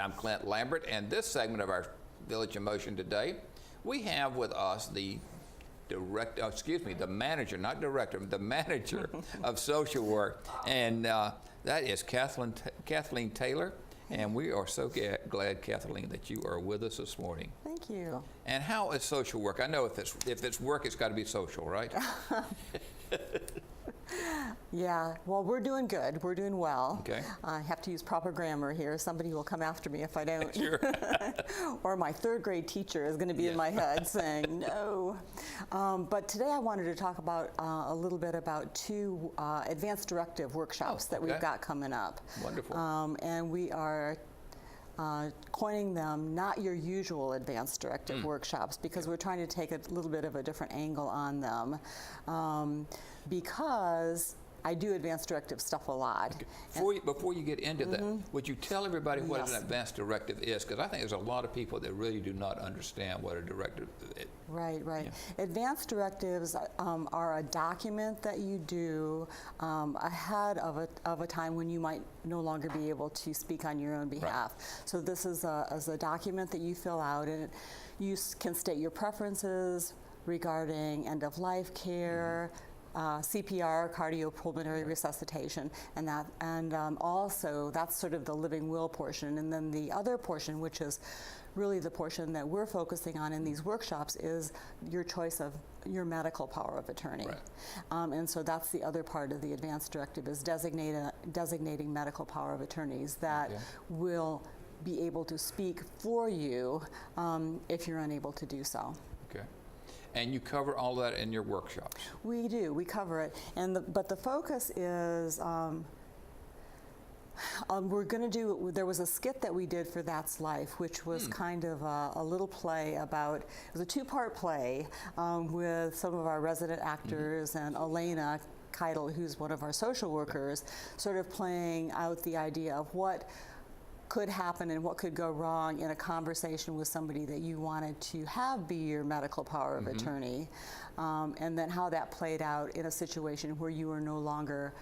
I'm Clint Lambert, and this segment of our Village in Motion today, we have with us the the manager, not director, the manager of social work, and that is Kathleen Taylor. And we are so glad, Kathleen, that you are with us this morning. Thank you. And how is social work? I know if it's work, it's got to be social, right? Yeah, well, we're doing good. We're doing well. Okay. I have to use proper grammar here. Somebody will come after me if I don't. Sure. Or my third grade teacher is going to be in my head saying no. But today I wanted to talk about a little bit about two advanced directive workshops that we've got coming up. Wonderful. And we are coining them not your usual advanced directive workshops, because we're trying to take a little bit of a different angle on them, because I do advanced directive stuff a lot. Okay. Before you get into that, would you tell everybody what an advanced directive is? Because I think there's a lot of people that really do not understand what a directive is. Right. Yeah. Advanced directives are a document that you do ahead of a time when you might no longer be able to speak on your own behalf. Right. So this is a document that you fill out, and you can state your preferences regarding end-of-life care, CPR, cardiopulmonary resuscitation, and also that's sort of the living will portion. And then the other portion, which is really the portion that we're focusing on in these workshops, is your choice of your medical power of attorney. Right. And so that's the other part of the advanced directive, is designating medical power of attorneys that will be able to speak for you if you're unable to do so. Okay. And you cover all that in your workshops? We do. We cover it. But the focus is, we're going to do, there was a skit that we did for That's Life, which was kind of a little play about, it was a two-part play with some of our resident actors and Elena Keitel, who's one of our social workers, sort of playing out the idea of what could happen and what could go wrong in a conversation with somebody that you wanted to have be your medical power of attorney, and then how that played out in a situation where you were no longer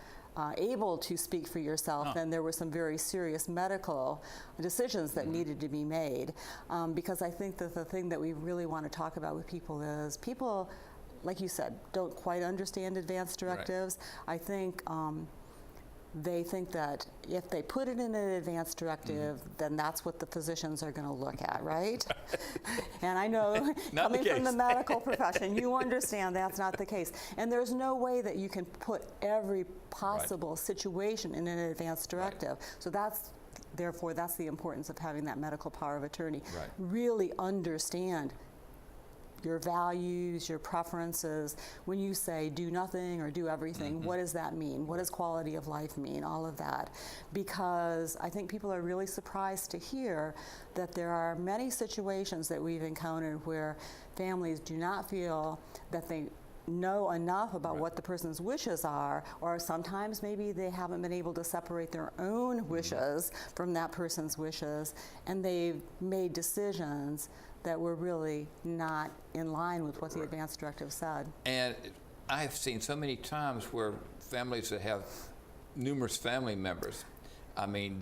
able to speak for yourself, and there were some very serious medical decisions that needed to be made. Because I think that the thing that we really want to talk about with people is people, like you said, don't quite understand advanced directives. Right. I think they think that if they put it in an advanced directive, then that's what the physicians are going to look at, right? And I know, coming from the medical profession, you understand that's not the case. And there's no way that you can put every possible situation in an advanced directive. So therefore, that's the importance of having that medical power of attorney. Right. Really understand your values, your preferences. When you say do nothing or do everything, what does that mean? What does quality of life mean? All of that. Because I think people are really surprised to hear that there are many situations that we've encountered where families do not feel that they know enough about what the person's wishes are, or sometimes maybe they haven't been able to separate their own wishes from that person's wishes, and they've made decisions that were really not in line with what the advanced directive said. And I have seen so many times where families that have numerous family members, I mean,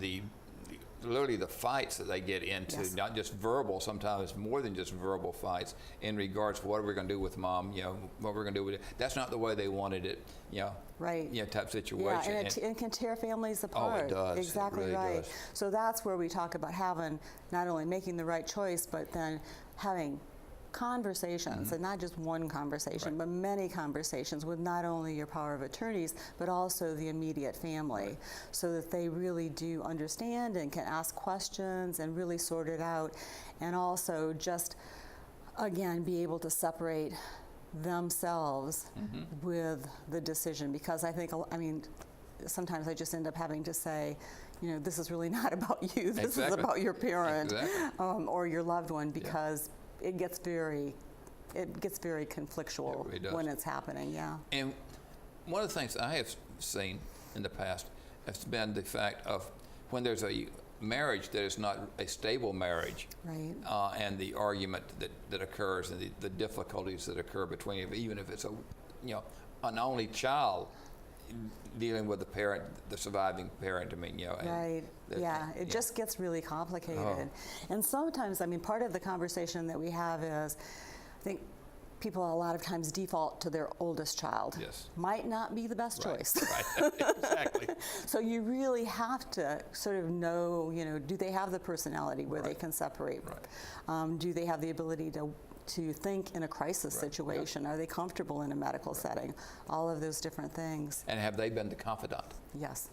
literally the fights that they get into, not just verbal, sometimes more than just verbal fights in regards to what are we going to do with mom, what we're going to do with it. That's not the way they wanted it, type situation. Yeah, and it can tear families apart. Oh, it does. Exactly, it really right. does. So that's where we talk about having, not only making the right choice, but then having conversations, and not just one conversation, but many conversations with not only your power of attorneys, but also the immediate family, so that they really do understand and can ask questions and really sort it out, and also just, again, be able to separate themselves with the decision. Because I think, sometimes I just end up having to say, this is really not about you, this is about your parent or your loved one, because it gets very conflictual when it's happening, And one of the things I have seen in the past has been the fact of when there's a marriage that is not a stable marriage, and the argument that occurs and the difficulties that occur between it, even if it's an only child, dealing with the parent, the surviving parent. I mean, you know. Right. Yeah. It just gets really complicated. Oh. And sometimes, I mean, part of the conversation that we have is, I think people a lot of times default to their oldest child. Yes. Might not be the best choice. Right. Exactly. So you really have to sort of know, you know, do they have the personality where they can separate? Right. Do they have the ability to think in a crisis Right. situation? Are they comfortable in a medical setting? All of those different things. And have they been the confidant Yes.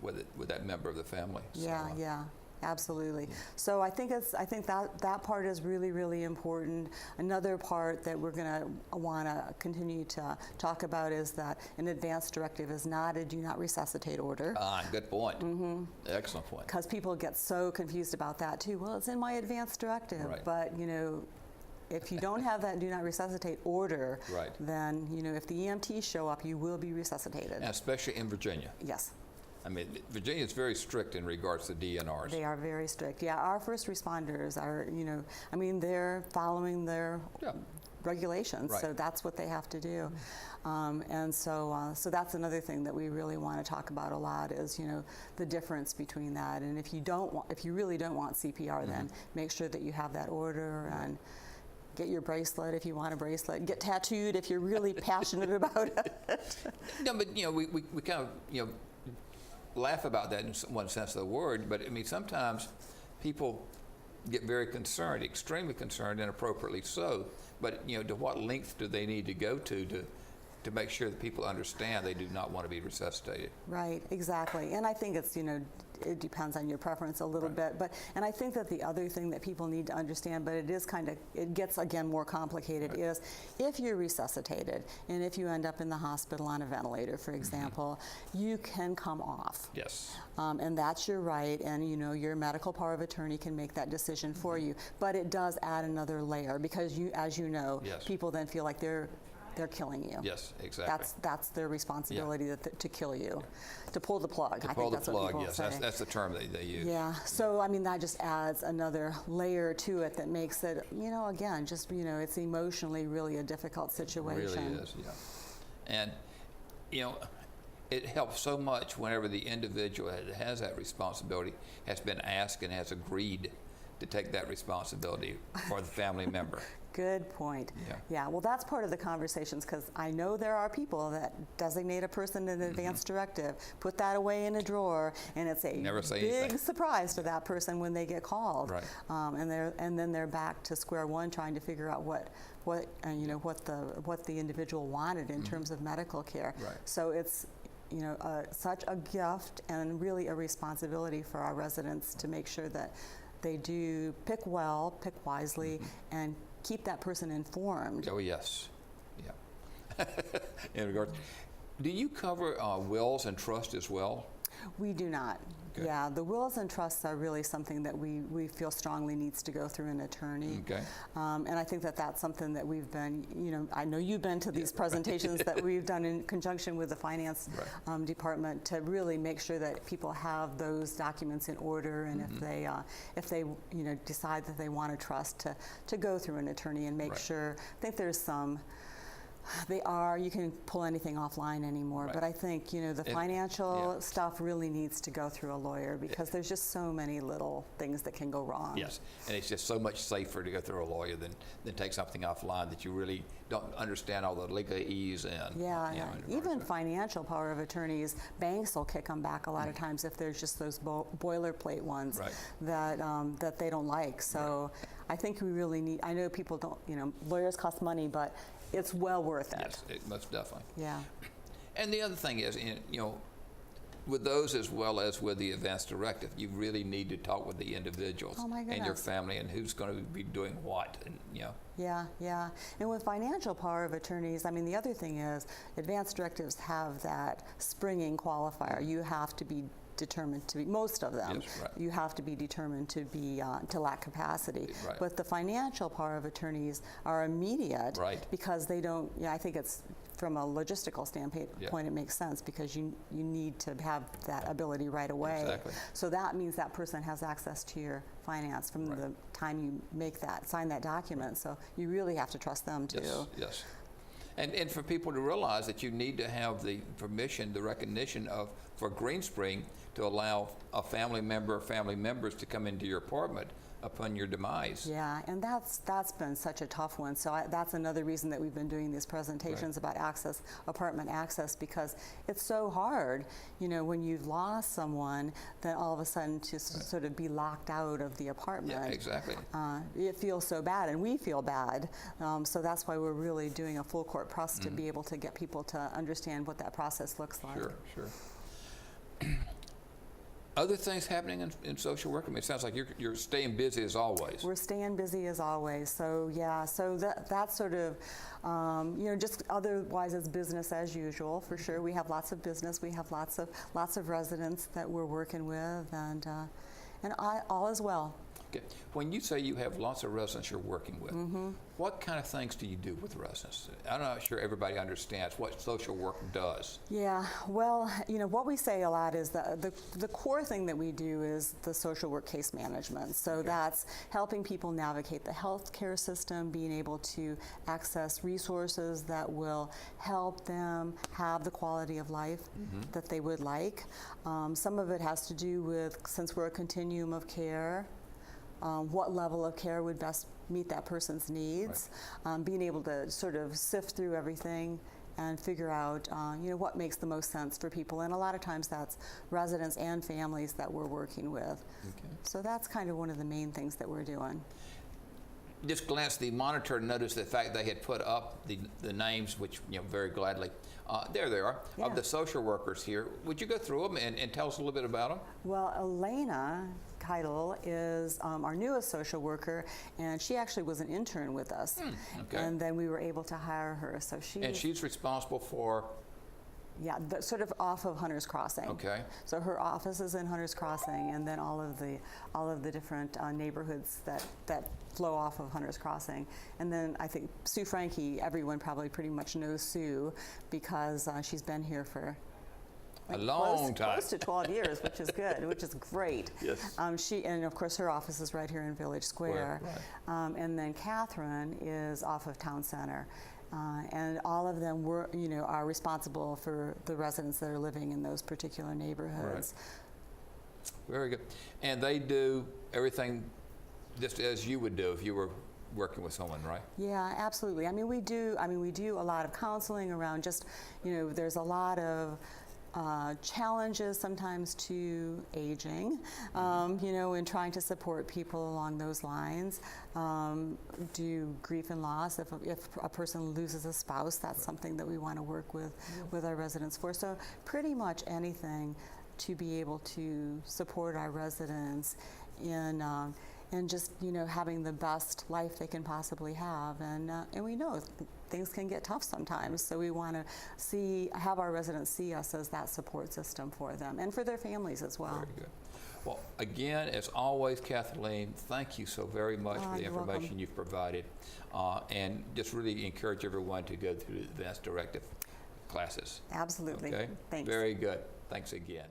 with that member of the family? Yeah, So, yeah. Absolutely. So I think that part is really, really important. Another part that we're going to want to continue to talk about is that an advance directive is not a do not resuscitate order. Good point. Excellent point. Because people get so confused about that too. Well, it's in my advance directive, Right. but you know, if you don't have that do not resuscitate order, Right. then you know if the EMTs show up, you will be resuscitated. And especially in Virginia. Yes. I mean, Virginia is very strict in regards to DNRs. They are very strict. Yeah, our first responders are, you know, I mean, they're following their regulations, Right. so that's what they have to do. And so that's another thing that we really want to talk about a lot is, you know, the difference between that. And if you really don't want CPR, then make sure that you have that order and get your bracelet if you want a bracelet. Get tattooed if you're really passionate about it. No, but you know, we kind of, you know, laugh about that in one sense of the word, but I mean, sometimes people get very concerned, extremely concerned, and appropriately so. But you know, to what length do they need to go to make sure that people understand they do not want to be resuscitated? Right, exactly. And I think it's, you know, it depends on your preference a little bit. And I think that the other thing that people need to understand, but it is kind of, it gets again more complicated, is if you're resuscitated and if you end up in the hospital on a ventilator, for example, you can come off. Yes. And that's your right, and you know, your medical power of attorney can make that decision for you. But it does add another layer because you, as you know, people then feel like they're killing you. Yes, exactly. That's their responsibility to kill you, to pull the plug. To I pull think the that's what plug, people yes, say. that's the term they use. Yeah, so I mean that just adds another layer to it that makes it, you know, again, just, you know, it's emotionally really a difficult situation. It really is, yeah. And, you know, it helps so much whenever the individual that has that responsibility has been asked and has agreed to take that responsibility for the family member. Good point. Yeah. Well, that's part of the conversations because I know there are people that designate a person in an advance directive, put that away in a drawer, and it's a big surprise to that person when they get called. Right. And then they're back to square one trying to figure out what the individual wanted in terms of medical care. Right. So it's, you know, such a gift and really a responsibility for our residents to make sure that they do pick well, pick wisely, and keep that person informed. Oh, yes. Yeah. In regards, do you cover wills and trust as well? We do not. Okay. Yeah, the wills and trusts are really something that we feel strongly needs to go through an attorney. Okay. And I think that that's something that we've been, you know, I know you've been to these presentations that we've done in conjunction with the finance department to really make sure that people have those documents in order, and if they you know decide that they want a trust to go through an attorney and make sure. I think there's some. You can pull anything offline anymore, but I think, you know, the financial stuff really needs to go through a lawyer because there's just so many little things that can go wrong. Yes, and it's just so much safer to go through a lawyer than take something offline that you really don't understand all the legalese and. Even financial power of attorneys, banks will kick them back a lot of times if there's just those boilerplate ones that they don't like. So I think we really need, I know people don't, you know, lawyers cost money, but it's well worth it. Yes, most definitely. Yeah. And the other thing is, you know, with those as well as with the advance directive, you really need to talk with the individuals and your family and who's going to be doing what, and you know. Yeah. And with financial power of attorneys, I mean, the other thing is advance directives have that springing qualifier. You have to be determined to be, most of them, you have to be determined to be to lack capacity. But the financial power of attorneys are immediate because they don't. I think it's from a logistical standpoint, it makes sense because you need to have that ability right away. Exactly. So that means that person has access to your finance from the time you sign that document. So you really have to trust them too. Yes. And for people to realize that you need to have the permission, the recognition for Green Spring to allow a family member or family members to come into your apartment upon your demise. Yeah, and that's been such a tough one. So that's another reason that we've been doing these presentations about access, apartment access, because it's so hard, you know, when you've lost someone, then all of a sudden to sort of be locked out of the apartment. Yeah, exactly. It feels so bad, and we feel bad. So that's why we're really doing a full court press to be able to get people to understand what that process looks like. Sure, sure. Other things happening in social work? I mean, it sounds like you're staying busy as always. We're staying busy as always. So yeah, so that's sort of, you know, just otherwise it's business as usual for sure. We have lots of business. We have lots of residents that we're working with, and all is well. Okay. When you say you have lots of residents you're working with, what kind of things do you do with residents? I'm not sure everybody understands what social work does. Yeah, well, you know, what we say a lot is the core thing that we do is the social work case management. So that's helping people navigate the healthcare system, being able to access resources that will help them have the quality of life that they would like. Some of it has to do with, since we're a continuum of care, what level of care would best meet that person's needs, being able to sort of sift through everything and figure out you know, what makes the most sense for people. And a lot of times that's residents and families that we're working with. Okay. So that's kind of one of the main things that we're doing. Just glanced at the monitor and noticed the fact they had put up the names, which, you know, very gladly. There they are, of the social workers here. Would you go through them and tell us a little bit about them? Well, Elena Keitel is our newest social worker, and she actually was an intern with us. Okay. And then we were able to hire her. So she's responsible for? Yeah, sort of off of Hunter's Crossing. Okay. So her office is in Hunter's Crossing, and then all of the different neighborhoods that flow off of Hunter's Crossing. And then I think Sue Frankie, everyone probably pretty much knows Sue because she's been here for a long time. Close to 12 years, which is good, which is great. Yes. And of course her office is right here in Village Square. Right. And then Catherine is off of Town Center. And all of them are responsible for the residents that are living in those particular neighborhoods. Right. Very good. And they do everything just as you would do if you were working with someone, right? Yeah, absolutely. I mean, we do a lot of counseling around just, you know, there's a lot of challenges sometimes to aging, you know, in trying to support people along those lines. Do grief and loss. If a person loses a spouse, that's something that we want to work with our residents for. So pretty much anything to be able to support our residents in and just, you know, having the best life they can possibly have. And we know things can get tough sometimes, so we want to have our residents see us as that support system for them and for their families as well. Very good. Well, again, as always, Kathleen, thank you so very much for the information you've provided, and just really encourage everyone to go through the advanced directive classes. Absolutely. Okay? Thanks. Very good. Thanks again.